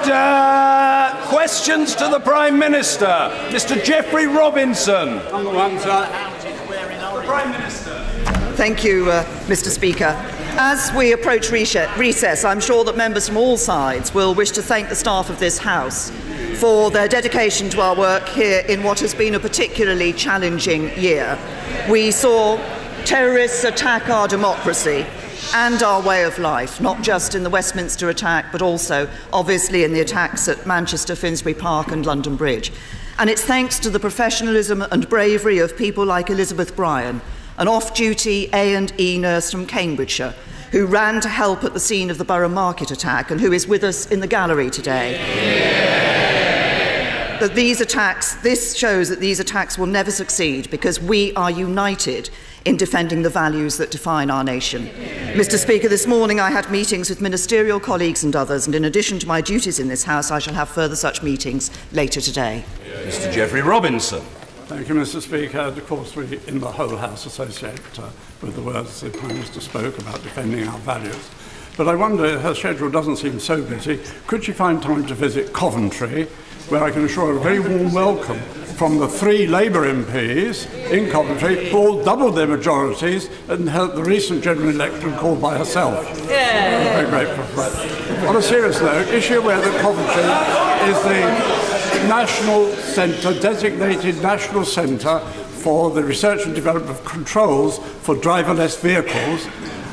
Order! Questions to the Prime Minister. Mr. Geoffrey Robinson. On the one side. The Prime Minister. Thank you, Mr. Speaker. As we approach recess, I'm sure that members from all sides will wish to thank the staff of this House for their dedication to our work here in what has been a particularly challenging year. We saw terrorists attack our democracy and our way of life, not just in the Westminster attack, but also, obviously, in the attacks at Manchester, Finsbury Park and London Bridge. And it's thanks to the professionalism and bravery of people like Elizabeth Bryan, an off-duty A&E nurse from Cambridgeshire, who ran to help at the scene of the Borough Market attack and who is with us in the gallery today. That this shows that these attacks will never succeed because we are united in defending the values that define our nation. Mr. Speaker, this morning I had meetings with ministerial colleagues and others, and in addition to my duties in this House, I shall have further such meetings later today. Mr. Geoffrey Robinson. Thank you, Mr. Speaker. Of course, we in the whole House associate with the words the Prime Minister spoke about defending our values. But I wonder, her schedule doesn't seem so busy, could she find time to visit Coventry, where I can assure a very warm welcome from the 3 Labour MPs in Coventry who all doubled their majorities and held the recent general election called by herself. Yeah. I'm very grateful for that. On a serious note, is she aware that Coventry is the national centre, designated national centre for the research and development of controls for driverless vehicles?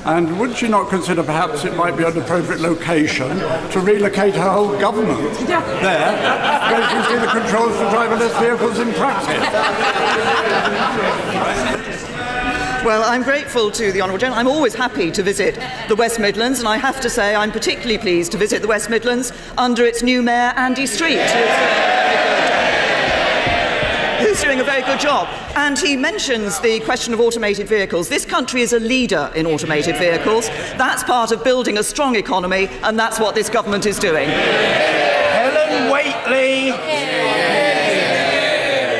And would she not consider perhaps it might be an appropriate location to relocate her whole government there, where you can see the controls for driverless vehicles in practice? Well, I'm grateful to the Honourable Gentleman. I'm always happy to visit the West Midlands, and I have to say I'm particularly pleased to visit the West Midlands under its new Mayor, Andy Street, who's doing a very good job. And he mentions the question of automated vehicles. This country is a leader in automated vehicles. That's part of building a strong economy, and that's what this government is doing. Helen Whately.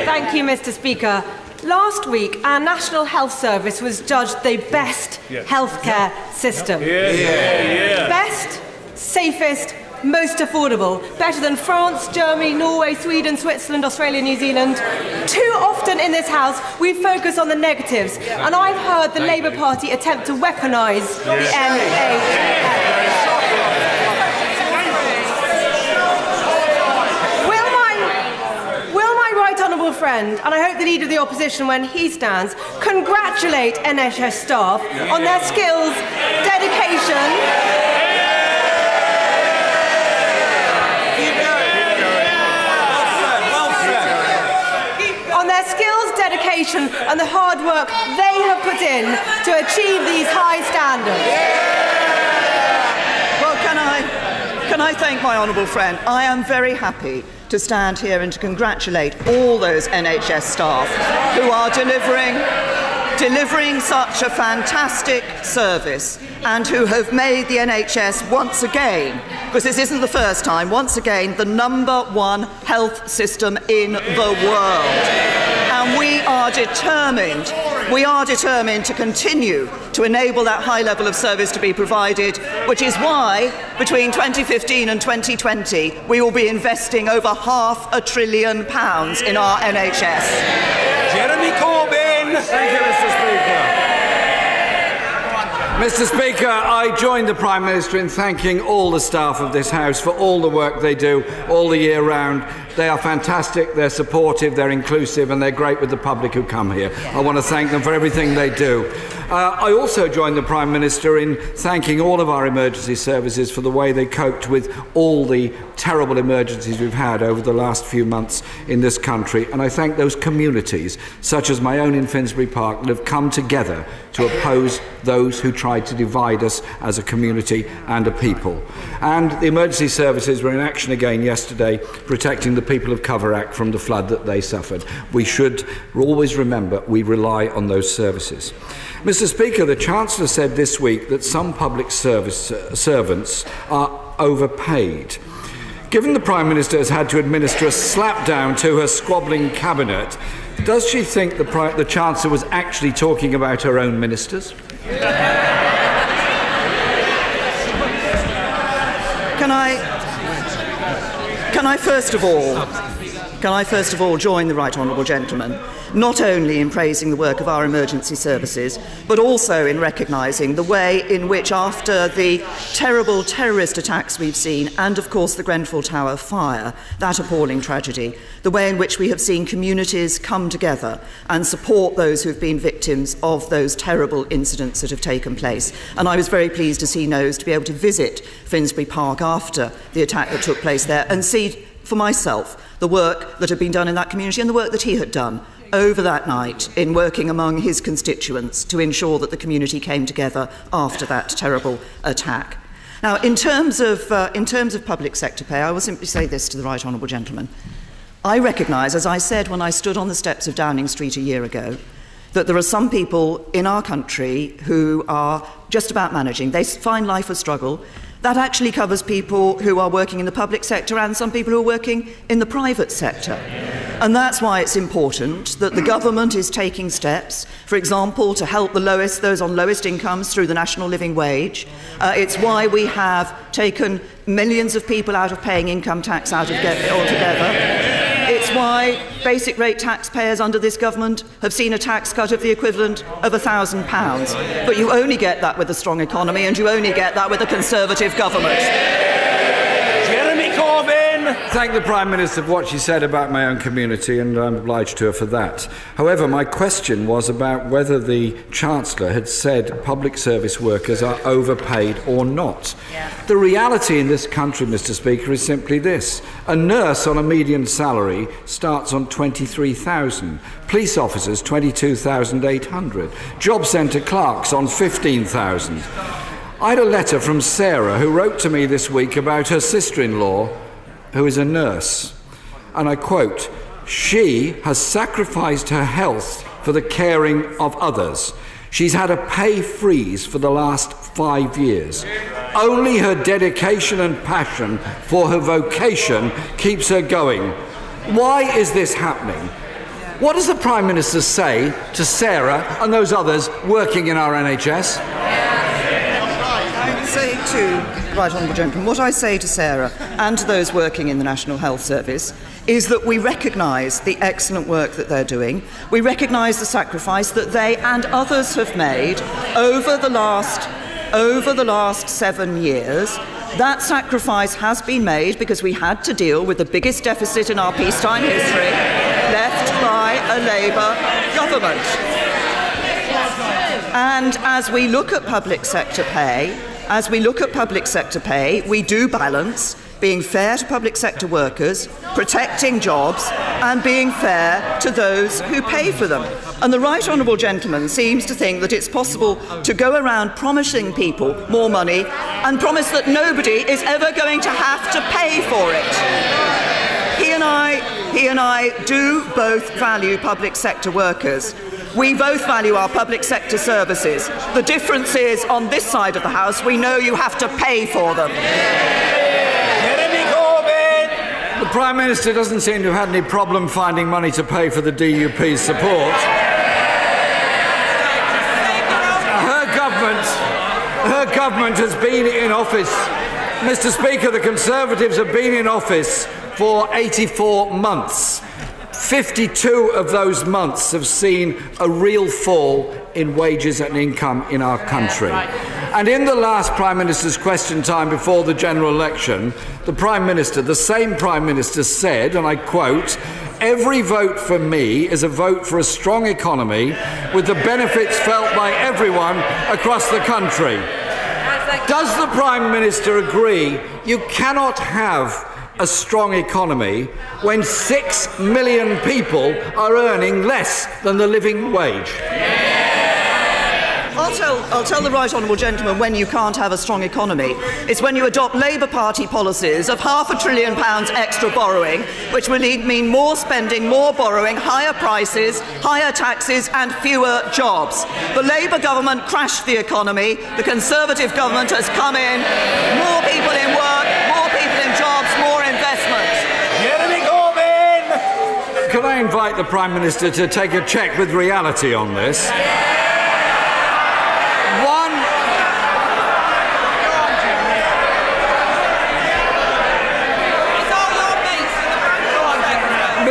Thank you, Mr. Speaker. Last week, our National Health Service was judged the best healthcare system. Best, safest, most affordable, better than France, Germany, Norway, Sweden, Switzerland, Australia, New Zealand. Too often in this House we focus on the negatives, and I've heard the Labour Party attempt to weaponise the NHS. Will my right honourable friend, and I hope the Leader of the Opposition when he stands, congratulate NHS staff on their skills, dedication, dedication and the hard work they have put in to achieve these high standards. Well, can I thank my honourable friend? I am very happy to stand here and to congratulate all those NHS staff who are delivering such a fantastic service and who have made the NHS once again, because this isn't the first time, once again the #1 health system in the world. And we are determined to continue to enable that high level of service to be provided, which is why between 2015 and 2020 we will be investing over £500 billion in our NHS. Jeremy Corbyn. Thank you, Mr. Speaker. Mr. Speaker, I join the Prime Minister in thanking all the staff of this House for all the work they do all the year round. They are fantastic, they're supportive, they're inclusive, and they're great with the public who come here. I want to thank them for everything they do. I also join the Prime Minister in thanking all of our emergency services for the way they coped with all the terrible emergencies we've had over the last few months in this country. And I thank those communities, such as my own in Finsbury Park, that have come together to oppose those who tried to divide us as a community and a people. And the emergency services were in action again yesterday, protecting the people of Coverack from the flood that they suffered. We should always remember we rely on those services. Mr. Speaker, the Chancellor said this week that some public service servants are overpaid. Given the Prime Minister has had to administer a slapdown to her squabbling cabinet, does she think the Chancellor was actually talking about her own ministers? Can I first of all join the right honourable gentleman, not only in praising the work of our emergency services, but also in recognising the way in which, after the terrible terrorist attacks we've seen, and of course the Grenfell Tower fire, that appalling tragedy, the way in which we have seen communities come together and support those who have been victims of those terrible incidents that have taken place. And I was very pleased to see Nose to be able to visit Finsbury Park after the attack that took place there and see for myself the work that had been done in that community and the work that he had done over that night in working among his constituents to ensure that the community came together after that terrible attack. Now, in terms of public sector pay, I will simply say this to the right honourable gentleman. I recognise, as I said when I stood on the steps of Downing Street a year ago, that there are some people in our country who are just about managing. They find life a struggle. That actually covers people who are working in the public sector and some people who are working in the private sector. And that's why it's important that the government is taking steps, for example, to help those on lowest incomes through the national living wage. It's why we have taken millions of people out of paying income tax altogether. It's why basic rate taxpayers under this government have seen a tax cut of the equivalent of £1,000. But you only get that with a strong economy, and you only get that with a Conservative government. Jeremy Corbyn! Thank the Prime Minister for what she said about my own community, and I'm obliged to her for that. However, my question was about whether the Chancellor had said public service workers are overpaid or not. Yeah. The reality in this country, Mr. Speaker, is simply this. A nurse on a median salary starts on £23,000. Police officers, £22,800. Job centre clerks on £15,000. I had a letter from Sarah, who wrote to me this week about her sister-in-law, who is a nurse. And I quote, "She has sacrificed her health for the caring of others. She's had a pay freeze for the last 5 years. Only her dedication and passion for her vocation keeps her going. Why is this happening?" What does the Prime Minister say to Sarah and those others working in our NHS? Right honourable gentleman, what I say to Sarah and to those working in the National Health Service is that we recognise the excellent work that they're doing. We recognise the sacrifice that they and others have made over the last 7 years. That sacrifice has been made because we had to deal with the biggest deficit in our peacetime history left by a Labour government. And as we look at public sector pay, we do balance being fair to public sector workers, protecting jobs, and being fair to those who pay for them. And the right honourable gentleman seems to think that it's possible to go around promising people more money and promise that nobody is ever going to have to pay for it. He and I do both value public sector workers. We both value our public sector services. The difference is, on this side of the House, we know you have to pay for them. Jeremy Corbyn! The Prime Minister doesn't seem to have had any problem finding money to pay for the DUP's support. Her government has been in office. Mr. Speaker, the Conservatives have been in office for 84 months. 52 of those months have seen a real fall in wages and income in our country. And in the last Prime Minister's question time before the general election, the same Prime Minister said, and I quote, "Every vote for me is a vote for a strong economy with the benefits felt by everyone across the country." Does the Prime Minister agree you cannot have a strong economy when 6 million people are earning less than the living wage? I'll tell the right honourable gentleman when you can't have a strong economy. It's when you adopt Labour Party policies of £500 billion extra borrowing, which will mean more spending, more borrowing, higher prices, higher taxes and fewer jobs. The Labour government crashed the economy. The Conservative government has come in. More people in work, more people in jobs, more investment. Jeremy Corbyn! Can I invite the Prime Minister to take a check with reality on this?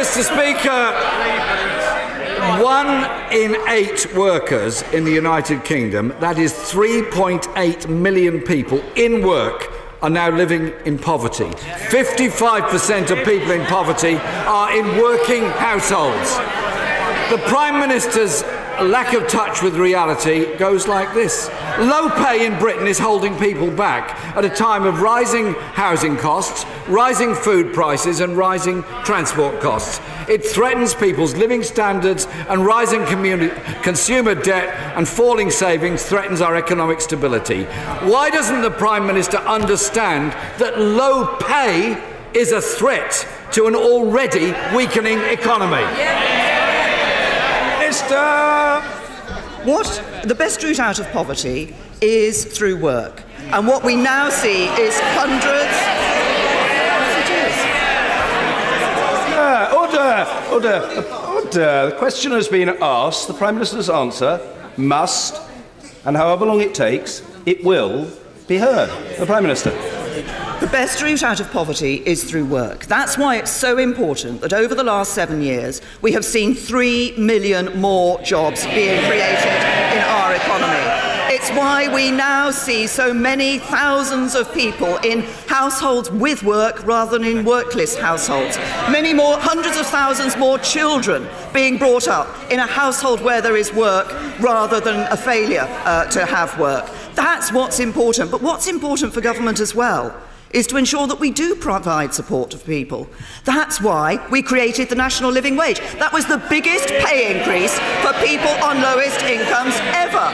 Mr. Speaker, 1 in 8 workers in the United Kingdom, that is 3.8 million people in work, are now living in poverty. 55% of people in poverty are in working households. The Prime Minister's lack of touch with reality goes like this. Low pay in Britain is holding people back at a time of rising housing costs, rising food prices and rising transport costs. It threatens people's living standards, and rising consumer debt and falling savings threatens our economic stability. Why doesn't the Prime Minister understand that low pay is a threat to an already weakening economy? What the best route out of poverty is through work, and what we now see is hundreds. Order. The question has been asked. The Prime Minister's answer must, and however long it takes, it will be heard. The Prime Minister. The best route out of poverty is through work. That's why it's so important that over the last 7 years we have seen 3 million more jobs being created in our economy. It's why we now see so many thousands of people in households with work rather than in workless households. Many more, hundreds of thousands more children being brought up in a household where there is work rather than a failure to have work. That's what's important. But what's important for government as well is to ensure that we do provide support to people. That's why we created the national living wage. That was the biggest pay increase for people on lowest incomes ever.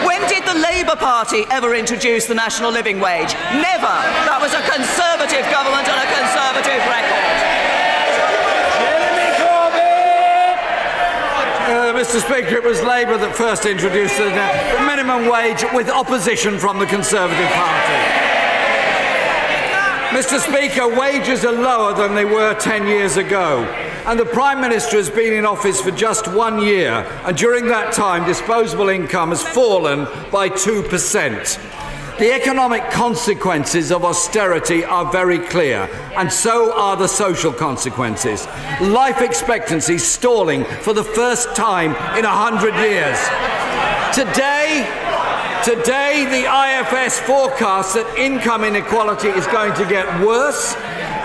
When did the Labour Party ever introduce the national living wage? Never. That was a Conservative government and a Conservative record. Mr. Speaker, it was Labour that first introduced the minimum wage with opposition from the Conservative Party. Mr. Speaker, wages are lower than they were 10 years ago, and the Prime Minister has been in office for just 1 year, and during that time disposable income has fallen by 2%. The economic consequences of austerity are very clear, and so are the social consequences. Life expectancy stalling for the first time in 100 years. Today, the IFS forecasts that income inequality is going to get worse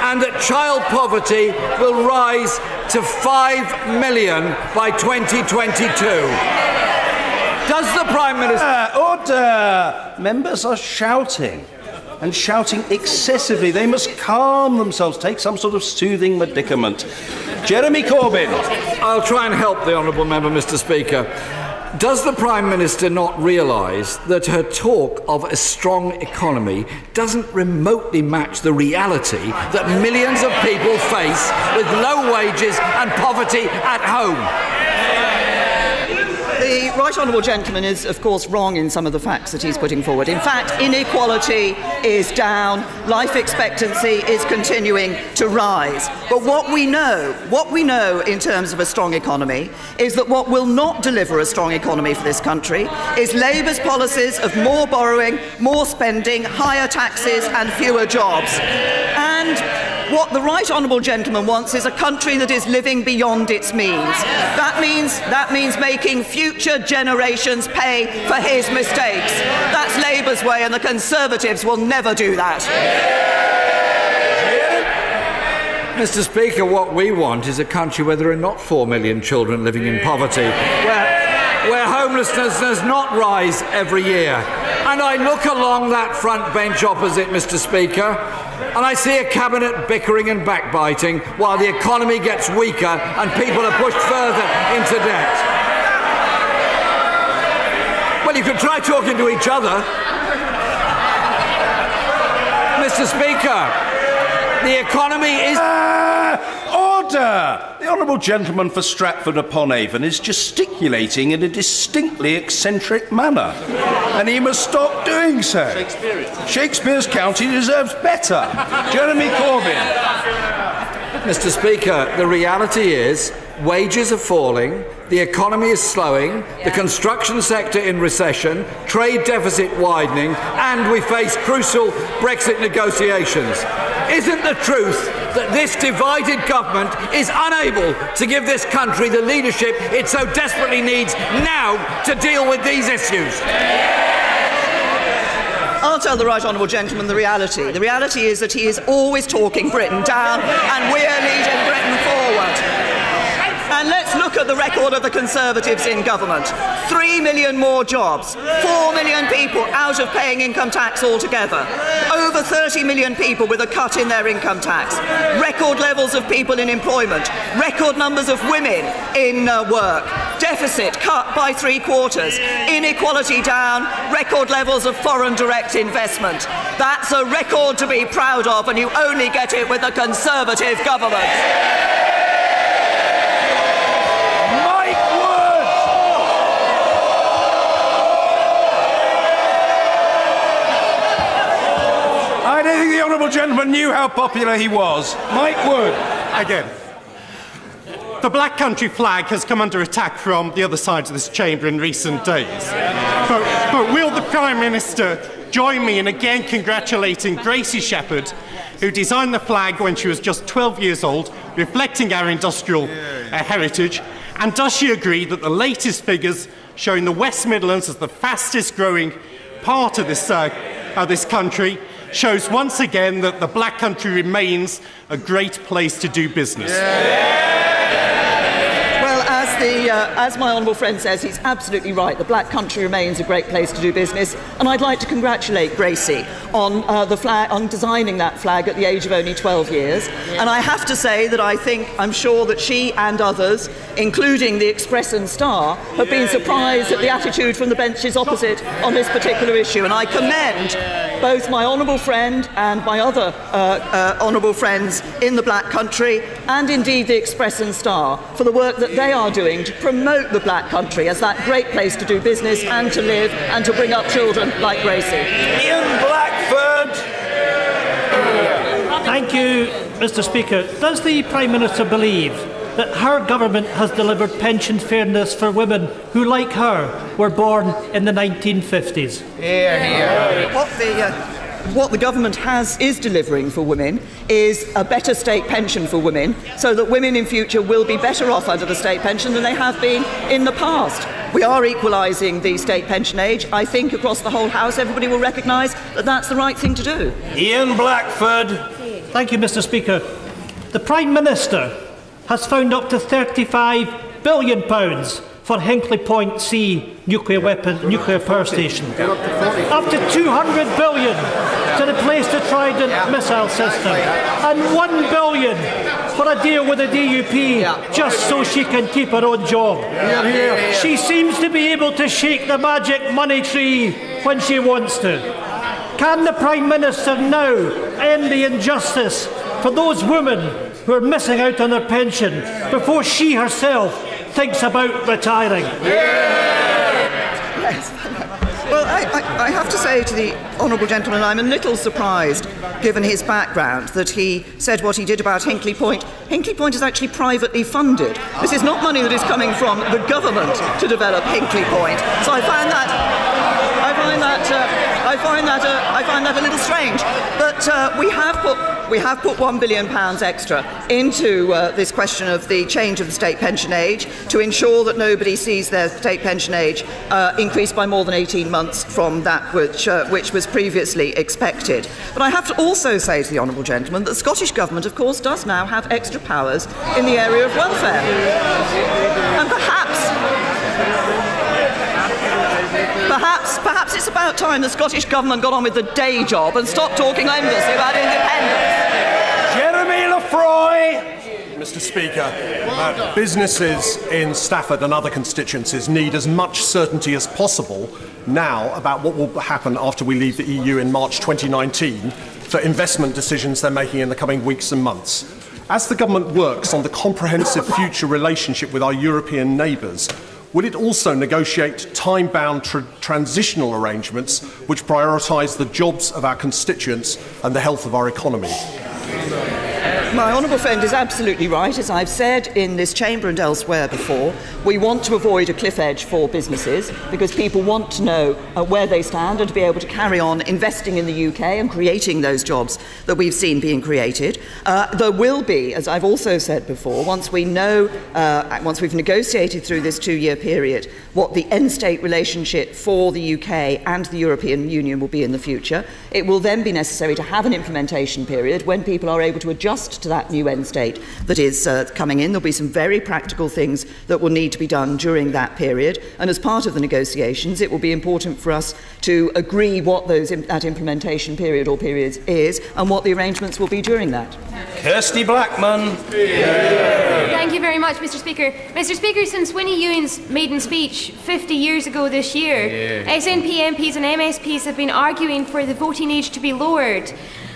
and that child poverty will rise to 5 million by 2022. Does the Prime Minister... Order! Members are shouting, and shouting excessively. They must calm themselves, take some sort of soothing medicament. Jeremy Corbyn. I'll try and help the Honourable Member, Mr. Speaker. Does the Prime Minister not realise that her talk of a strong economy doesn't remotely match the reality that millions of people face with low wages and poverty at home? The Right Honourable Gentleman is, of course, wrong in some of the facts that he's putting forward. In fact, inequality is down, life expectancy is continuing to rise. But what we know in terms of a strong economy is that what will not deliver a strong economy for this country is Labour's policies of more borrowing, more spending, higher taxes and fewer jobs. And what the Right Honourable Gentleman wants is a country that is living beyond its means. That means making future generations pay for his mistakes. That's Labour's way, and the Conservatives will never do that. Mr. Speaker, what we want is a country where there are not 4 million children living in poverty, where homelessness does not rise every year. And I look along that front bench opposite, Mr. Speaker, and I see a cabinet bickering and backbiting while the economy gets weaker and people are pushed further into debt. Well, you could try talking to each other. Mr. Speaker, the economy is... Order! The Honourable Gentleman for Stratford-upon-Avon is gesticulating in a distinctly eccentric manner, and he must stop doing so. Shakespeare's county deserves better. Jeremy Corbyn. Mr. Speaker, the reality is wages are falling, the economy is slowing, the construction sector in recession, trade deficit widening, and we face crucial Brexit negotiations. Isn't the truth that this divided government is unable to give this country the leadership it so desperately needs now to deal with these issues? I'll tell the right honourable gentleman the reality. The reality is that he is always talking Britain down, and we're leading Britain forward. And let's look at the record of the Conservatives in government. 3 million more jobs, 4 million people out of paying income tax altogether, over 30 million people with a cut in their income tax, record levels of people in employment, record numbers of women in work, deficit cut by 3/4, inequality down, record levels of foreign direct investment. That's a record to be proud of, and you only get it with a Conservative government. I don't think the honourable gentleman knew how popular he was. Mike Wood. Again. The Black Country flag has come under attack from the other sides of this chamber in recent days. But will the Prime Minister join me in again congratulating Gracie Shepherd, who designed the flag when she was just 12 years old, reflecting our industrial heritage? And does she agree that the latest figures showing the West Midlands as the fastest growing part of this country shows once again that the Black Country remains a great place to do business? Well, as my honourable friend says, he's absolutely right. The Black Country remains a great place to do business, and I'd like to congratulate Gracie on on designing that flag at the age of only 12 years. And I have to say that I'm sure that she and others, including the Express and Star, have been surprised at the attitude from the benches opposite on this particular issue. And I commend both my honourable friend and my other honourable friends in the Black Country, and indeed the Express and Star, for the work that they are doing to promote the Black Country as that great place to do business and to live and to bring up children like Gracie. Ian Blackford. Thank you, Mr. Speaker. Does the Prime Minister believe that her government has delivered pension fairness for women who, like her, were born in the 1950s? What the government is delivering for women is a better state pension for women, so that women in future will be better off under the state pension than they have been in the past. We are equalising the state pension age. I think across the whole House everybody will recognise that that's the right thing to do. Ian Blackford. Thank you, Mr. Speaker. The Prime Minister has found up to £35 billion for Hinkley Point C nuclear power station. Up to £200 billion to replace the Trident missile system, and £1 billion for a deal with the DUP just so she can keep her own job. She seems to be able to shake the magic money tree when she wants to. Can the Prime Minister now end the injustice for those women who are missing out on their pension before she herself thinks about retiring? Yes. Well, I have to say to the honourable gentleman, I'm a little surprised, given his background, that he said what he did about Hinkley Point. Hinkley Point is actually privately funded. This is not money that is coming from the government to develop Hinkley Point. So I find that a little strange. But we have put £1 billion extra into this question of the change of the state pension age to ensure that nobody sees their state pension age increased by more than 18 months from that which was previously expected. But I have to also say to the honourable gentleman that the Scottish Government, of course, does now have extra powers in the area of welfare. And perhaps it's about time the Scottish Government got on with the day job and stopped talking endlessly about independence. Jeremy Lefroy. Mr. Speaker, businesses in Stafford and other constituencies need as much certainty as possible now about what will happen after we leave the EU in March 2019 for investment decisions they're making in the coming weeks and months. As the government works on the comprehensive future relationship with our European neighbours, will it also negotiate time-bound transitional arrangements which prioritise the jobs of our constituents and the health of our economy? My honourable friend is absolutely right. As I've said in this chamber and elsewhere before, we want to avoid a cliff edge for businesses because people want to know where they stand and to be able to carry on investing in the UK and creating those jobs that we've seen being created. There will be, as I've also said before, once we've negotiated through this 2-year period what the end state relationship for the UK and the European Union will be in the future, it will then be necessary to have an implementation period when people are able to adjust to that new end state that is coming in. There'll be some very practical things that will need to be done during that period, and as part of the negotiations it will be important for us to agree what that implementation period or periods is and what the arrangements will be during that. Kirsty Blackman. Thank you very much, Mr. Speaker. Mr. Speaker, since Winnie Ewan's maiden speech 50 years ago this year, SNP MPs and MSPs have been arguing for the voting age to be lowered.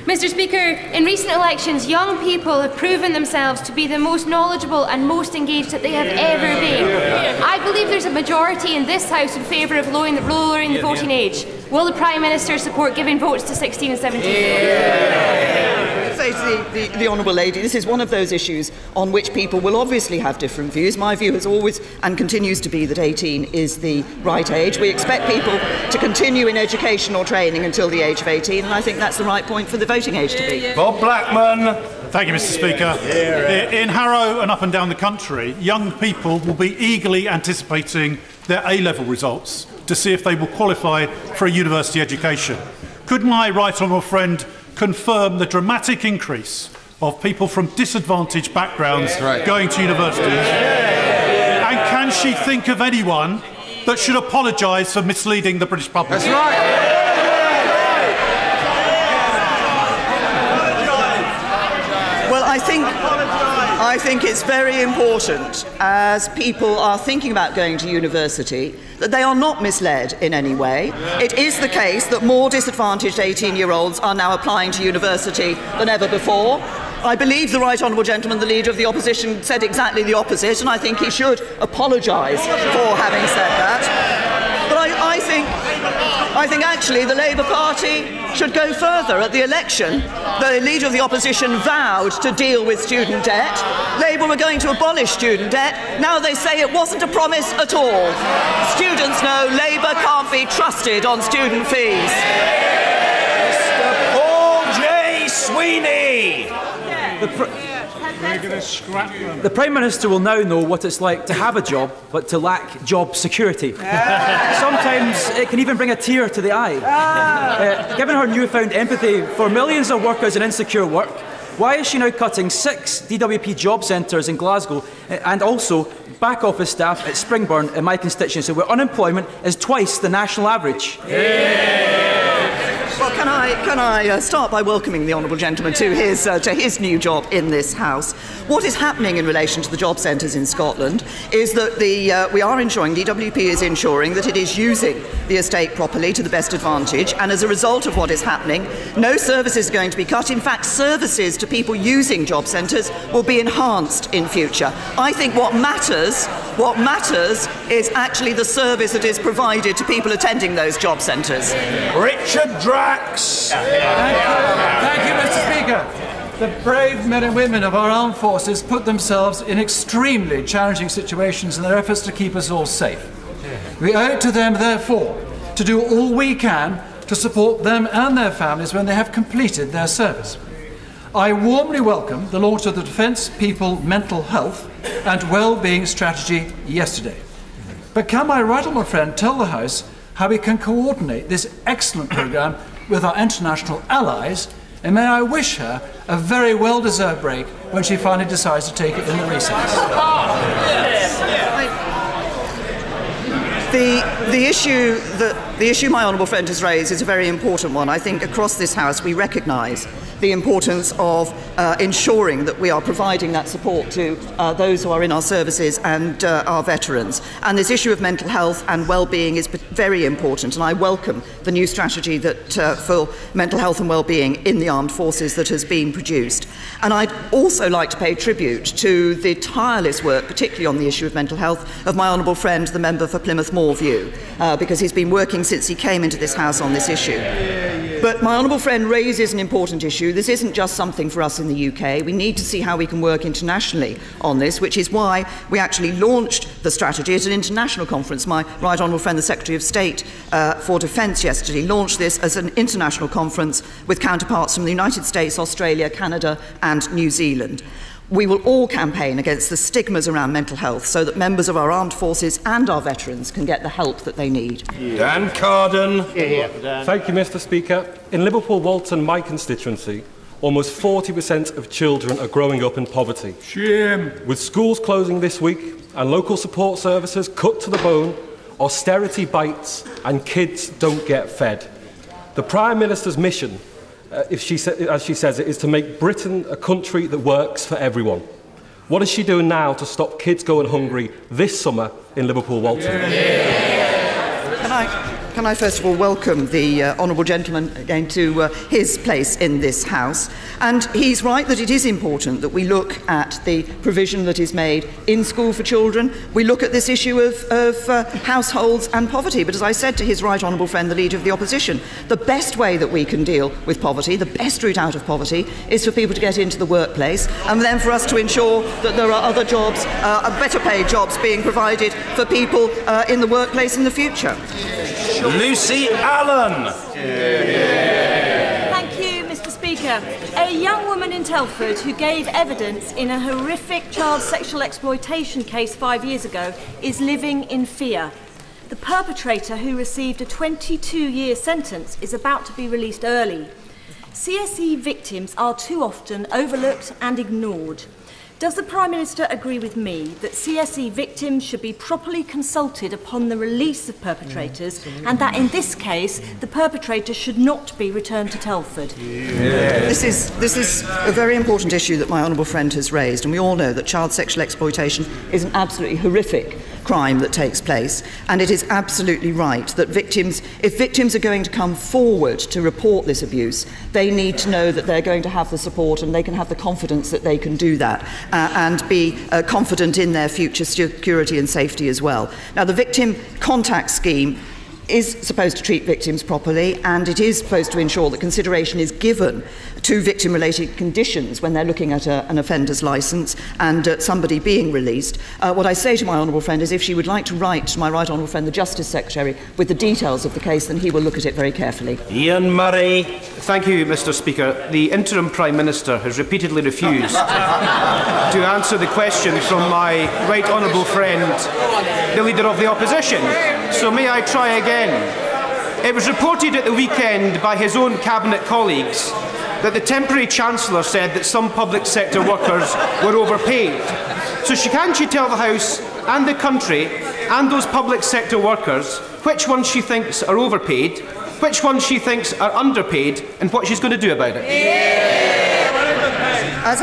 Mr. Speaker, in recent elections, young people have proven themselves to be the most knowledgeable and most engaged that they have ever been. I believe there's a majority in this House in favour of lowering the voting age. Will the Prime Minister support giving votes to 16 and 17? Say to the honourable lady, this is one of those issues on which people will obviously have different views. My view has always and continues to be that 18 is the right age. We expect people to continue in education or training until the age of 18, and I think that's the right point for the voting age to be. Bob Blackman. Thank you, Mr. Speaker. In Harrow and up and down the country, young people will be eagerly anticipating their A-level results to see if they will qualify for a university education. Could my right honourable friend confirm the dramatic increase of people from disadvantaged backgrounds going to universities? And can she think of anyone that should apologise for misleading the British public? That's right. Well, I think it's very important, as people are thinking about going to university, that they are not misled in any way. It is the case that more disadvantaged 18-year-olds are now applying to university than ever before. I believe the Right Honourable Gentleman, the Leader of the Opposition, said exactly the opposite, and I think he should apologise for having said that. But I think actually the Labour Party should go further. At the election, the Leader of the Opposition vowed to deal with student debt. Labour were going to abolish student debt. Now they say it wasn't a promise at all. Students know Labour can't be trusted on student fees. Mr. Paul J. Sweeney. The Prime Minister will now know what it's like to have a job, but to lack job security. Sometimes it can even bring a tear to the eye. Given her newfound empathy for millions of workers in insecure work, why is she now cutting 6 DWP job centres in Glasgow and also back office staff at Springburn in my constituency, where unemployment is twice the national average? Well, can I start by welcoming the honourable gentleman to his new job in this House. What is happening in relation to the job centres in Scotland is that we are ensuring, DWP is ensuring that it is using the estate properly to the best advantage, and as a result of what is happening, no services are going to be cut. In fact, services to people using job centres will be enhanced in future. I think what matters is actually the service that is provided to people attending those job centres. Richard Drax. Thank you, Mr. Speaker. The brave men and women of our armed forces put themselves in extremely challenging situations in their efforts to keep us all safe. We owe it to them, therefore, to do all we can to support them and their families when they have completed their service. I warmly welcome the launch of the Defence People Mental Health and Wellbeing Strategy yesterday. But can my right honourable friend tell the House how we can coordinate this excellent programme with our international allies, and may I wish her a very well-deserved break when she finally decides to take it in the recess. The issue my honourable friend has raised is a very important one. I think across this House we recognise the importance of ensuring that we are providing that support to those who are in our services and our veterans. And this issue of mental health and well-being is very important, and I welcome the new strategy that for mental health and well-being in the armed forces that has been produced. And I'd also like to pay tribute to the tireless work, particularly on the issue of mental health, of my honourable friend, the member for Plymouth Moorview, because he's been working since he came into this House on this issue. But my honourable friend raises an important issue. This isn't just something for us in the UK. We need to see how we can work internationally on this, which is why we actually launched the strategy at an international conference. My right honourable friend, the Secretary of State for Defence yesterday, launched this as an international conference with counterparts from the United States, Australia, Canada and New Zealand. We will all campaign against the stigmas around mental health so that members of our armed forces and our veterans can get the help that they need. Dan Carden. Thank you, Mr. Speaker. In Liverpool Walton, my constituency, almost 40% of children are growing up in poverty. Shame. With schools closing this week and local support services cut to the bone, austerity bites and kids don't get fed. The Prime Minister's mission, as she says it, is to make Britain a country that works for everyone. What is she doing now to stop kids going hungry this summer in Liverpool Walton? Can I first of all welcome the honourable gentleman again to his place in this House. And he's right that it is important that we look at the provision that is made in school for children. We look at this issue of households and poverty. But as I said to his right honourable friend, the Leader of the Opposition, the best way that we can deal with poverty, the best route out of poverty, is for people to get into the workplace and then for us to ensure that there are other jobs, better paid jobs being provided for people in the workplace in the future. Lucy Allen. Thank you, Mr. Speaker. A young woman in Telford who gave evidence in a horrific child sexual exploitation case 5 years ago is living in fear. The perpetrator, who received a 22-year sentence, is about to be released early. CSE victims are too often overlooked and ignored. Does the Prime Minister agree with me that CSE victims should be properly consulted upon the release of perpetrators and that in this case the perpetrator should not be returned to Telford? This is a very important issue that my honourable friend has raised, and we all know that child sexual exploitation is an absolutely horrific crime that takes place, and it is absolutely right that if victims are going to come forward to report this abuse, they need to know that they're going to have the support and they can have the confidence that they can do that and be confident in their future security and safety as well. Now, the Victim Contact Scheme is supposed to treat victims properly, and it is supposed to ensure that consideration is given to victim-related conditions when they're looking at an offender's licence and somebody being released. What I say to my honourable friend is if she would like to write to my right honourable friend, the Justice Secretary, with the details of the case, then he will look at it very carefully. Ian Murray. Thank you, Mr. Speaker. The Interim Prime Minister has repeatedly refused to answer the question from my right honourable friend, the Leader of the Opposition. So may I try again? It was reported at the weekend by his own Cabinet colleagues that the temporary Chancellor said that some public sector workers were overpaid. So can't she tell the House and the country and those public sector workers which ones she thinks are overpaid, which ones she thinks are underpaid, and what she's going to do about it? As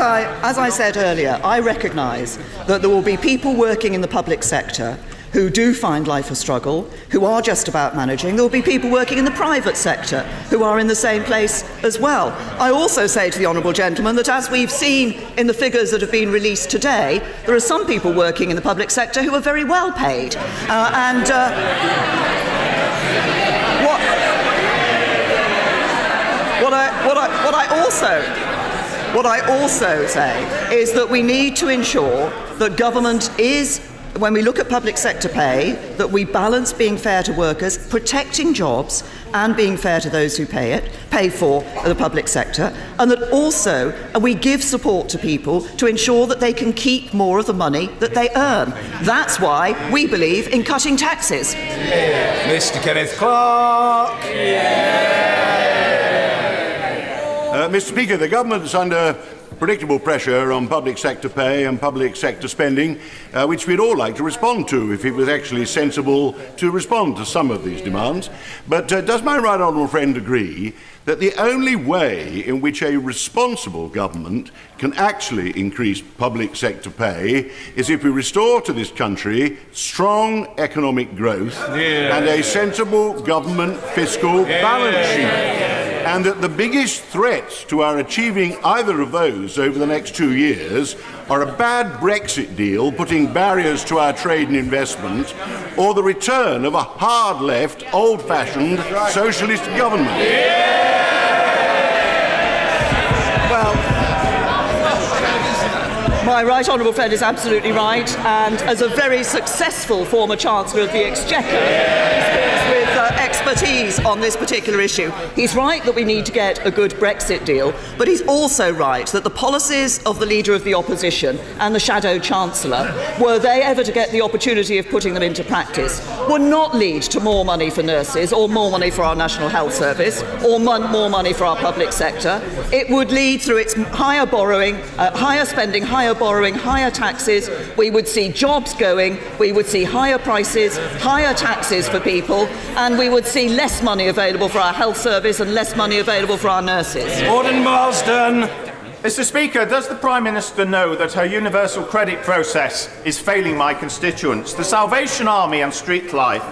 I said earlier, I recognise that there will be people working in the public sector who do find life a struggle, who are just about managing. There will be people working in the private sector who are in the same place as well. I also say to the honourable gentleman that, as we've seen in the figures that have been released today, there are some people working in the public sector who are very well paid. What I also say is that we need to ensure that government is, when we look at public sector pay, that we balance being fair to workers, protecting jobs, and being fair to those who pay for the public sector, and that also we give support to people to ensure that they can keep more of the money that they earn. That's why we believe in cutting taxes. Mr. Kenneth Clark. Mr. Speaker, the government is under predictable pressure on public sector pay and public sector spending, which we'd all like to respond to if it was actually sensible to respond to some of these demands. But does my right honourable friend agree that the only way in which a responsible government can actually increase public sector pay is if we restore to this country strong economic growth and a sensible government fiscal balance sheet? And that the biggest threats to our achieving either of those over the next 2 years are a bad Brexit deal putting barriers to our trade and investment, or the return of a hard-left, old-fashioned socialist government. My right honourable friend is absolutely right, and as a very successful former Chancellor of the Exchequer, with expertise on this particular issue. He's right that we need to get a good Brexit deal, but he's also right that the policies of the Leader of the Opposition and the Shadow Chancellor, were they ever to get the opportunity of putting them into practice, would not lead to more money for nurses or more money for our National Health Service or more money for our public sector. It would lead through its higher borrowing, higher spending, higher borrowing, higher taxes. We would see jobs going, we would see higher prices, higher taxes for people, and we would see less money available for our health service and less money available for our nurses. Gordon Marsden. Mr. Speaker, does the Prime Minister know that her universal credit process is failing my constituents? The Salvation Army and Street Life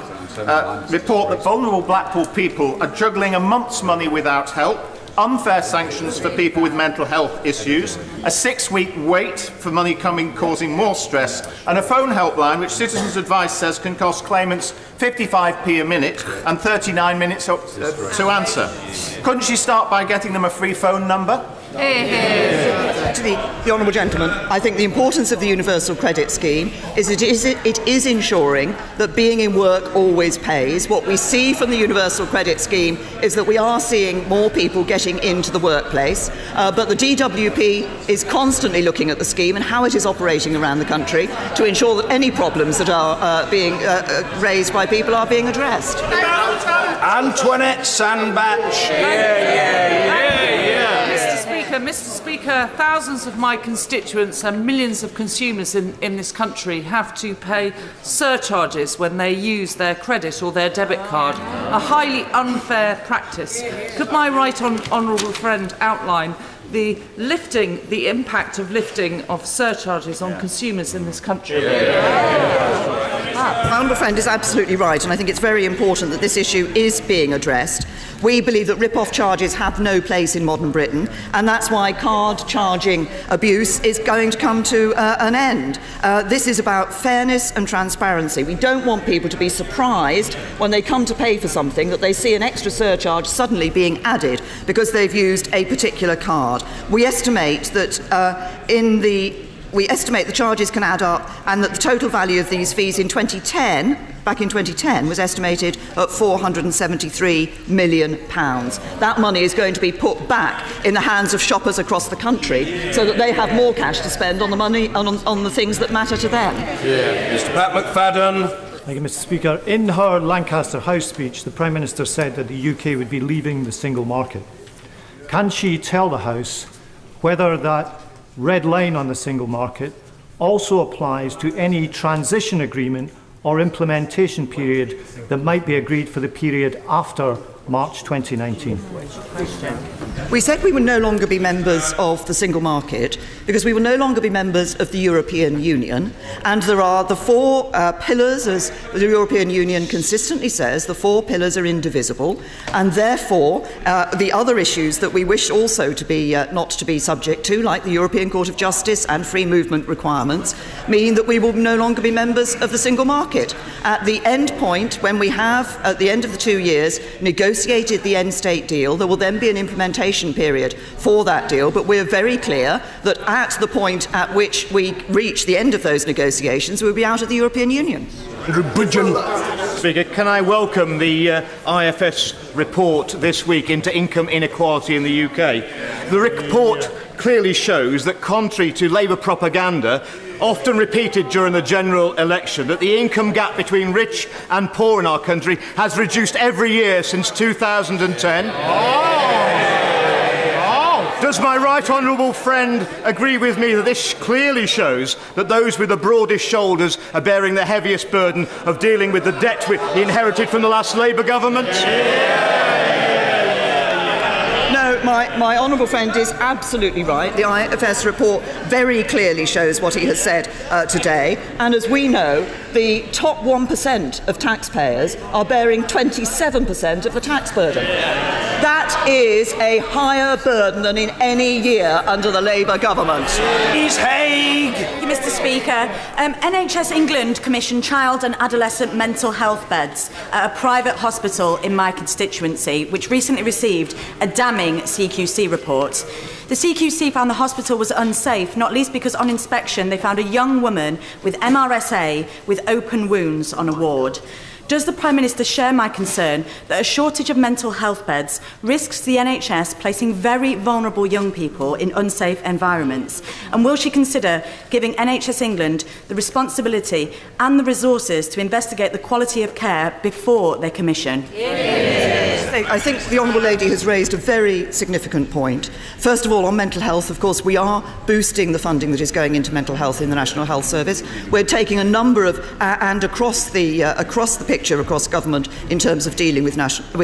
report that vulnerable Blackpool people are juggling a month's money without help, unfair sanctions for people with mental health issues, a 6-week wait for money coming causing more stress, and a phone helpline which Citizens Advice says can cost claimants 55p a minute and 39 minutes to answer. Couldn't she start by getting them a free phone number? To the honourable gentleman, I think the importance of the universal credit scheme is it is ensuring that being in work always pays. What we see from the universal credit scheme is that we are seeing more people getting into the workplace, but the DWP is constantly looking at the scheme and how it is operating around the country to ensure that any problems that are being raised by people are being addressed. Antoinette Sandbach. Mr. Speaker, thousands of my constituents and millions of consumers in this country have to pay surcharges when they use their credit or their debit card, a highly unfair practice. Could my right honourable friend outline the impact of lifting of surcharges on consumers in this country? My honourable friend is absolutely right, and I think it's very important that this issue is being addressed. We believe that rip-off charges have no place in modern Britain, and that's why card charging abuse is going to come to an end. This is about fairness and transparency. We don't want people to be surprised when they come to pay for something that they see an extra surcharge suddenly being added because they've used a particular card. We estimate that the charges can add up, and that the total value of these fees back in 2010, was estimated at £473 million. That money is going to be put back in the hands of shoppers across the country so that they have more cash to spend on the money on the things that matter to them. Mr. Pat McFadden. Thank you, Mr. Speaker. In her Lancaster House speech, the Prime Minister said that the UK would be leaving the single market. Can she tell the House whether that red line on the single market also applies to any transition agreement or implementation period that might be agreed for the period after March 2019? We said we would no longer be members of the single market because we will no longer be members of the European Union, and there are the four pillars, as the European Union consistently says, the four pillars are indivisible, and therefore the other issues that we wish also to be not to be subject to, like the European Court of Justice and free movement requirements, mean that we will no longer be members of the single market. At the end point, when we have, at the end of the 2 years, negotiated the end state deal, there will then be an implementation period for that deal, but we're very clear that at the point at which we reach the end of those negotiations, we'll be out of the European Union. Speaker, can I welcome the IFS report this week into income inequality in the UK? The report clearly shows that, contrary to Labour propaganda, often repeated during the general election, that the income gap between rich and poor in our country has reduced every year since 2010. Does my right honourable friend agree with me that this clearly shows that those with the broadest shoulders are bearing the heaviest burden of dealing with the debt we inherited from the last Labour government? No, my honourable friend is absolutely right. The IFS report very clearly shows what he has said today. And as we know, the top 1% of taxpayers are bearing 27% of the tax burden. That is a higher burden than in any year under the Labour government. Ms Haig. Thank you, Mr. Speaker. NHS England commissioned child and adolescent mental health beds at a private hospital in my constituency, which recently received a damning CQC report. The CQC found the hospital was unsafe, not least because on inspection they found a young woman with MRSA with open wounds on a ward. Does the Prime Minister share my concern that a shortage of mental health beds risks the NHS placing very vulnerable young people in unsafe environments? And will she consider giving NHS England the responsibility and the resources to investigate the quality of care before their commission? I think the Honourable Lady has raised a very significant point. First of all, on mental health, of course, we are boosting the funding that is going into mental health in the National Health Service. We're taking a number of, and across the picture, across government, in terms of dealing with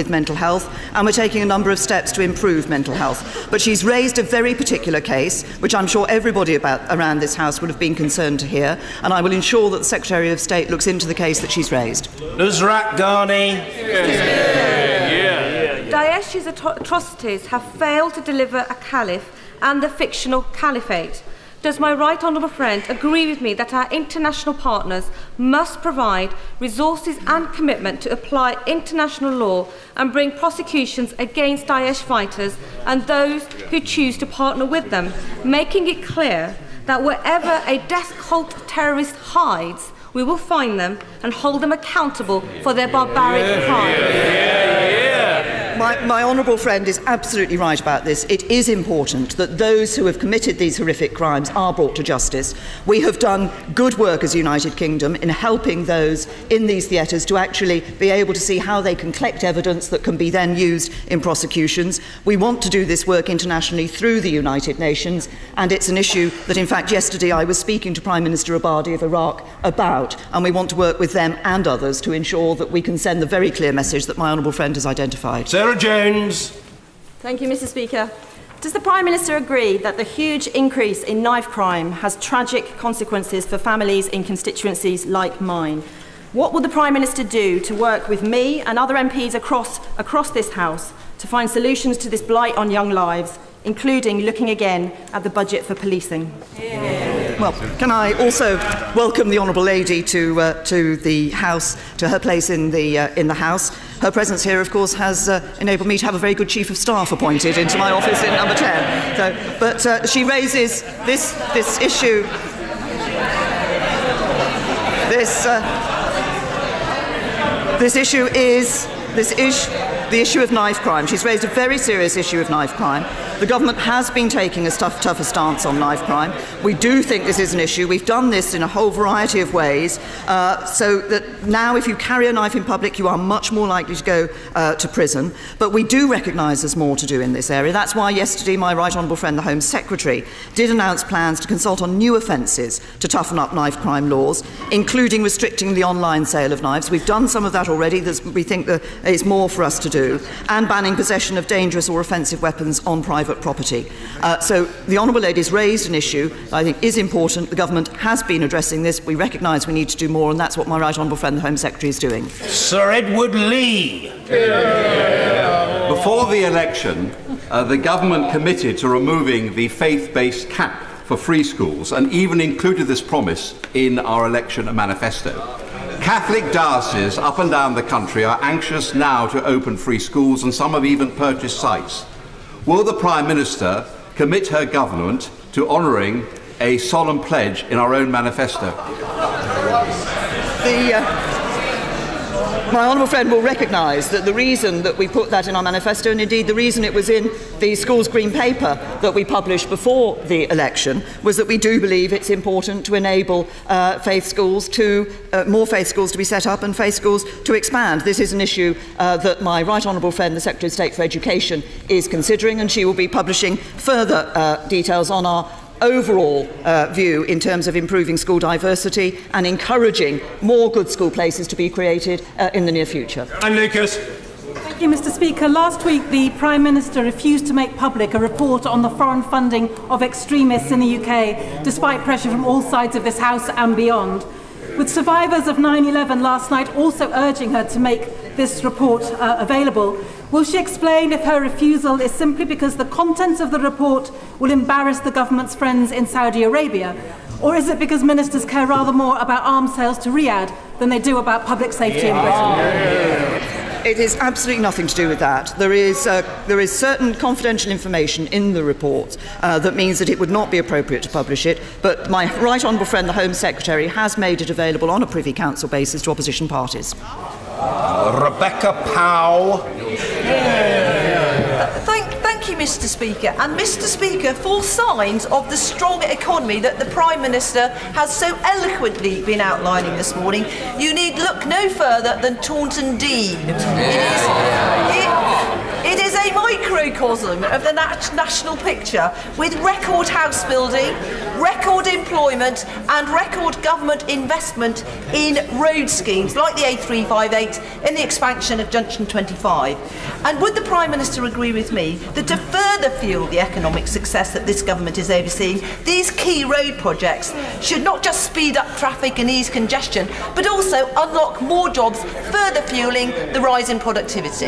mental health, and we're taking a number of steps to improve mental health. But she's raised a very particular case, which I'm sure everybody around this House would have been concerned to hear, and I will ensure that the Secretary of State looks into the case that she's raised. Nusrat Ghani. Daesh's atrocities have failed to deliver a caliph and the fictional caliphate. Does my right honourable friend agree with me that our international partners must provide resources and commitment to apply international law and bring prosecutions against Daesh fighters and those who choose to partner with them, making it clear that wherever a death cult terrorist hides, we will find them and hold them accountable for their barbaric crimes? My honourable friend is absolutely right about this. It is important that those who have committed these horrific crimes are brought to justice. We have done good work as United Kingdom in helping those in these theatres to actually be able to see how they can collect evidence that can be then used in prosecutions. We want to do this work internationally through the United Nations, and it's an issue that, in fact, yesterday I was speaking to Prime Minister Abadi of Iraq about, and we want to work with them and others to ensure that we can send the very clear message that my honourable friend has identified. Sarah Jones. Thank you, Mr. Speaker. Does the Prime Minister agree that the huge increase in knife crime has tragic consequences for families in constituencies like mine? What will the Prime Minister do to work with me and other MPs across this House to find solutions to this blight on young lives, including looking again at the budget for policing? Well, can I also welcome the Honourable Lady to the House, to her place in the House. Her presence here, of course, has enabled me to have a very good Chief of Staff appointed into my office in number 10. But she raises this issue. The issue of knife crime. She's raised a very serious issue of knife crime. The government has been taking a tougher stance on knife crime. We do think this is an issue. We've done this in a whole variety of ways, so that now if you carry a knife in public, you are much more likely to go to prison. But we do recognise there's more to do in this area. That's why yesterday my Right Honourable friend, the Home Secretary, did announce plans to consult on new offences to toughen up knife crime laws, including restricting the online sale of knives. We've done some of that already. We think there is more for us to do, and banning possession of dangerous or offensive weapons on private property. So the Honourable Lady's raised an issue that I think is important. The government has been addressing this. We recognise we need to do more, and that's what my Right Honourable friend, the Home Secretary, is doing. Sir Edward Lee. Before the election, the government committed to removing the faith-based cap for free schools and even included this promise in our election manifesto. Catholic dioceses up and down the country are anxious now to open free schools, and some have even purchased sites. Will the Prime Minister commit her government to honouring a solemn pledge in our own manifesto? My honourable friend will recognise that the reason that we put that in our manifesto, and indeed the reason it was in the Schools Green Paper that we published before the election, was that we do believe it's important to enable faith schools to more faith schools to be set up and faith schools to expand. This is an issue that my Right Honourable friend, the Secretary of State for Education, is considering, and she will be publishing further details on our overall view in terms of improving school diversity and encouraging more good school places to be created in the near future. I'm Lucas. Thank you, Mr. Speaker. Last week, the Prime Minister refused to make public a report on the foreign funding of extremists in the UK, despite pressure from all sides of this House and beyond. With survivors of 9/11 last night also urging her to make this report available, will she explain if her refusal is simply because the contents of the report will embarrass the government's friends in Saudi Arabia? Or is it because ministers care rather more about arms sales to Riyadh than they do about public safety in Britain? It is absolutely nothing to do with that. There is certain confidential information in the report that means that it would not be appropriate to publish it, but my right honourable friend, the Home Secretary, has made it available on a Privy Council basis to opposition parties. Rebecca Powell. Thank you, Mr. Speaker. And Mr. Speaker, for signs of the strong economy that the Prime Minister has so eloquently been outlining this morning, you need look no further than Taunton Deane. It is a microcosm of the national picture, with record house building, record employment and record government investment in road schemes like the A358 and the expansion of Junction 25. And would the Prime Minister agree with me that to further fuel the economic success that this government is overseeing, these key road projects should not just speed up traffic and ease congestion, but also unlock more jobs, further fueling the rise in productivity?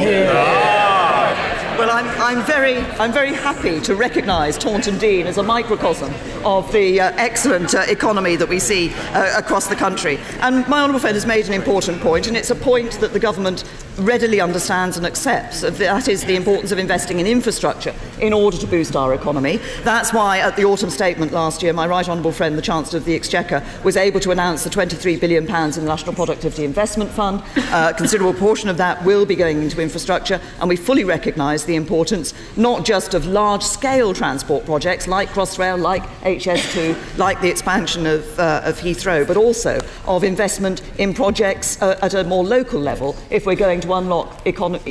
Well, I'm very happy to recognise Taunton Deane as a microcosm of the excellent economy that we see across the country. And my honourable friend has made an important point, and it's a point that the government readily understands and accepts. That is the importance of investing in infrastructure in order to boost our economy. That's why at the autumn statement last year, my right honourable friend, the Chancellor of the Exchequer, was able to announce the £23 billion in the National Productivity Investment Fund. A considerable portion of that will be going into infrastructure, and we fully recognise the importance not just of large-scale transport projects like Crossrail, like HS2, like the expansion of Heathrow, but also of investment in projects at a more local level if we're going to unlock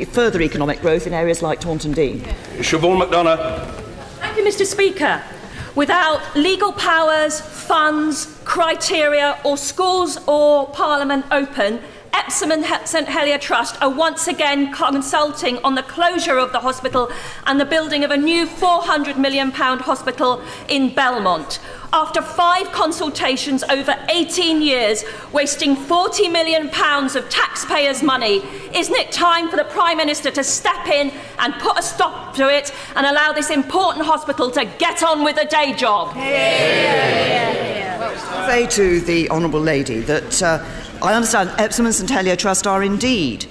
further economic growth in areas like Taunton Deane. Siobhan McDonough. Thank you, Mr. Speaker. Without legal powers, funds, criteria, or schools or Parliament open, Epsom and St Helier Trust are once again consulting on the closure of the hospital and the building of a new £400 million hospital in Belmont. After 5 consultations over 18 years, wasting £40 million of taxpayers' money, isn't it time for the Prime Minister to step in and put a stop to it and allow this important hospital to get on with the day job? I'll say to the honourable lady that I understand Epsom and St Helier Trust are indeed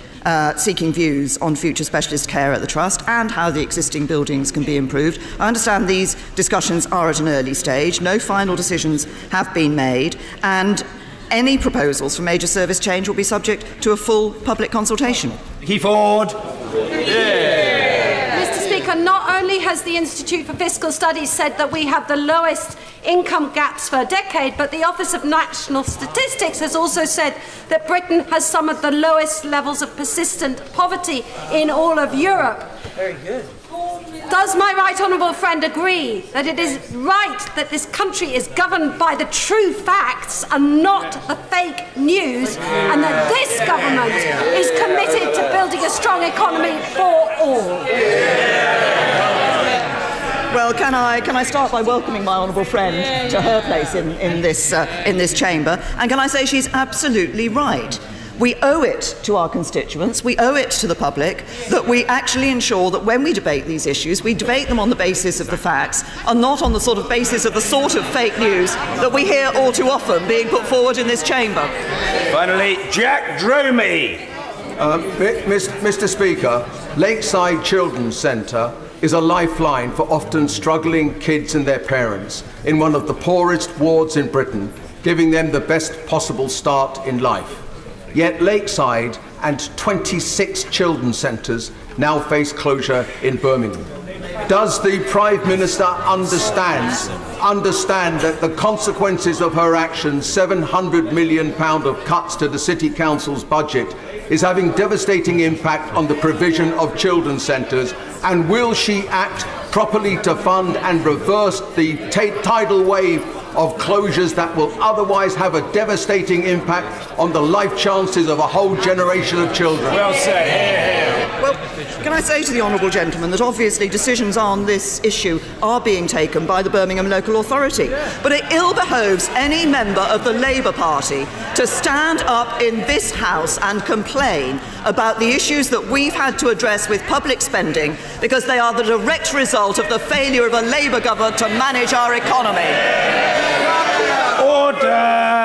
seeking views on future specialist care at the Trust and how the existing buildings can be improved. I understand these discussions are at an early stage. No final decisions have been made, and any proposals for major service change will be subject to a full public consultation. Ford. Mr. Speaker, not only has the Institute for Fiscal Studies said that we have the lowest income gaps for a decade, but the Office of National Statistics has also said that Britain has some of the lowest levels of persistent poverty in all of Europe. Very good. Does my right honourable friend agree that it is right that this country is governed by the true facts and not the fake news, and that this government is committed to building a strong economy for all? Well, can I start by welcoming my honourable friend to her place in this chamber, and can I say she's absolutely right. We owe it to our constituents, we owe it to the public, that we actually ensure that when we debate these issues, we debate them on the basis of the facts and not on the sort of basis of the sort of fake news that we hear all too often being put forward in this chamber. Finally, Jack Dromey. Mr. Speaker, Lakeside Children's Centre is a lifeline for often struggling kids and their parents in one of the poorest wards in Britain, giving them the best possible start in life. Yet Lakeside and 26 children's centres now face closure in Birmingham. Does the Prime Minister understand that the consequences of her actions, £700 million of cuts to the City Council's budget, is having devastating impact on the provision of children's centres, and will she act properly to fund and reverse the tidal wave of closures that will otherwise have a devastating impact on the life chances of a whole generation of children? Well said. Well, can I say to the honourable gentleman that obviously decisions on this issue are being taken by the Birmingham local authority, but it ill behoves any member of the Labour Party to stand up in this House and complain about the issues that we've had to address with public spending, because they are the direct result of the failure of a Labour government to manage our economy. Order!